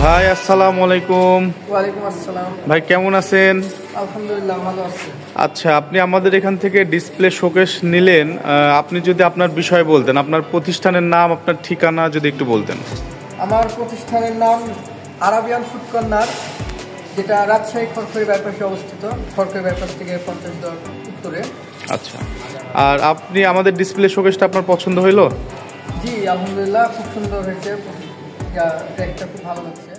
ভাই আসসালামু আলাইকুম। ওয়ালাইকুম আসসালাম। ভাই কেমন আছেন? আলহামদুলিল্লাহ ভালো আছি। আচ্ছা, আপনি আমাদের এখান থেকে ডিসপ্লে শোকেস নিলেন, আপনি যদি আপনার বিষয় বলতেন, আপনার প্রতিষ্ঠানের নাম, আপনার ঠিকানা যদি একটু বলতেন। আমার প্রতিষ্ঠানের নাম আরাবিয়ান ফুড কর্নার, যেটা রাজশাহী খড়খড়ি বাইপাসে অবস্থিত। খড়খড়ি বাইপাস থেকে 50 উত্তরে। আচ্ছা, আর আপনি আমাদের ডিসপ্লে শোকেসটা আপনার পছন্দ হইলো? জি আলহামদুলিল্লাহ, খুব সুন্দর হয়েছে, খুব ভালো হচ্ছে।